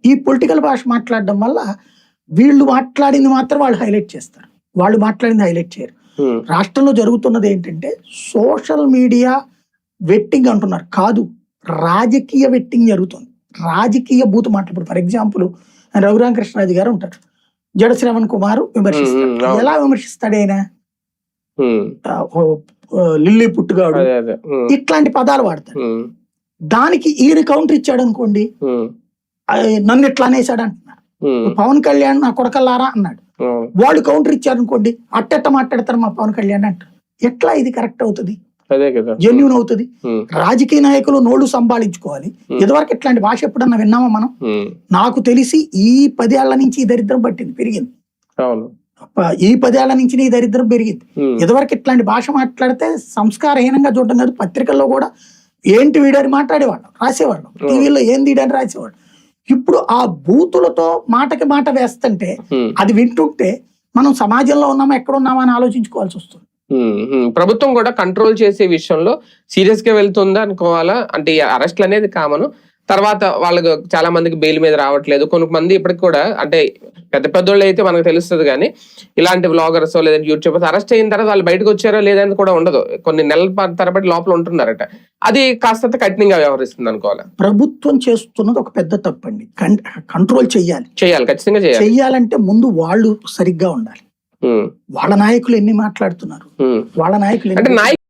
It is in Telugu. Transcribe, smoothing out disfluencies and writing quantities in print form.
ఈ పొలిటికల్ భాష మాట్లాడడం వల్ల వీళ్ళు మాట్లాడింది మాత్రం వాళ్ళు హైలైట్ చేస్తారు, వాళ్ళు మాట్లాడింది హైలైట్ చేయరు. రాష్ట్రంలో జరుగుతున్నది ఏంటంటే సోషల్ మీడియా వెట్టింగ్ అంటున్నారు, కాదు రాజకీయ వెట్టింగ్ జరుగుతుంది. రాజకీయ బూతు మాట్లాడు. ఫర్ ఎగ్జాంపుల్ రఘురామకృష్ణరాజు గారు ఉంటారు, జడ శ్రవణ్ కుమార్ విమర్శిస్తాడు. ఎలా విమర్శిస్తాడు ఆయన? లిల్లీ పుట్టుగాడు ఇట్లాంటి పదాలు వాడతాడు. దానికి ఈయన కౌంటర్ ఇచ్చాడు అనుకోండి, నన్ను ఇట్లా అనేసాడు అంటున్నారు. పవన్ కళ్యాణ్ నా కొడకల్లారా అన్నాడు, వాళ్ళు కౌంటర్ ఇచ్చారు అనుకోండి, అట్టెట్ట మాట్లాడతారు మా పవన్ కళ్యాణ్ అంటారు. ఎట్లా ఇది కరెక్ట్ అవుతుంది? జెన్యూన్ అవుతుంది? రాజకీయ నాయకులు నోళ్లు సంపాదించుకోవాలి. ఇదివరకు ఇట్లాంటి భాష ఎప్పుడన్నా విన్నామా మనం? నాకు తెలిసి ఈ 10 ఏళ్ల నుంచి ఈ దరిద్రం పెరిగింది. ఈ 10 ఏళ్ల నుంచి ఈ దరిద్రం పెరిగింది. ఇదివరకు ఇట్లాంటి భాష మాట్లాడితే సంస్కారహీనంగా చూడటం కాదు, పత్రికల్లో కూడా ఏంటి వీడని మాట్లాడేవాళ్ళం, రాసేవాళ్ళం, టీవీలో ఏంది వీడని రాసేవాళ్ళం. ఇప్పుడు ఆ బూతులతో మాటకి మాట వేస్తుంటే అది వింటుంటే మనం సమాజంలో ఉన్నామా ఎక్కడ ఉన్నామా అని ఆలోచించుకోవాల్సి వస్తుంది. ప్రభుత్వం కూడా కంట్రోల్ చేసే విషయంలో సీరియస్ గా వెళ్తుందా అనుకోవాలా? అంటే అరెస్ట్లు అనేది కామన్, తర్వాత వాళ్ళకి చాలా మందికి బెయిల్ మీద రావట్లేదు. కొంతమంది ఇప్పటికి కూడా అంటే పెద్దోళ్ళు అయితే మనకు తెలుస్తుంది, కానీ ఇలాంటి వ్లాగర్స్ లేదంటే యూట్యూబర్స్ అరెస్ట్ అయిన తర్వాత వాళ్ళు బయటకు వచ్చారో లేదని కూడా ఉండదు, కొన్ని నెలల తరబడి లోపల ఉంటున్నారట. అది కాస్త కఠినంగా వ్యవహరిస్తుంది అనుకోవాలి. ప్రభుత్వం చేస్తున్నది ఒక పెద్ద తప్పండి. కంట్రోల్ చేయాలి, ఖచ్చితంగా చేయాలంటే ముందు వాళ్ళు సరిగ్గా ఉండాలి. వాళ్ళ నాయకులు ఎన్ని మాట్లాడుతున్నారు, వాళ్ళ నాయకులు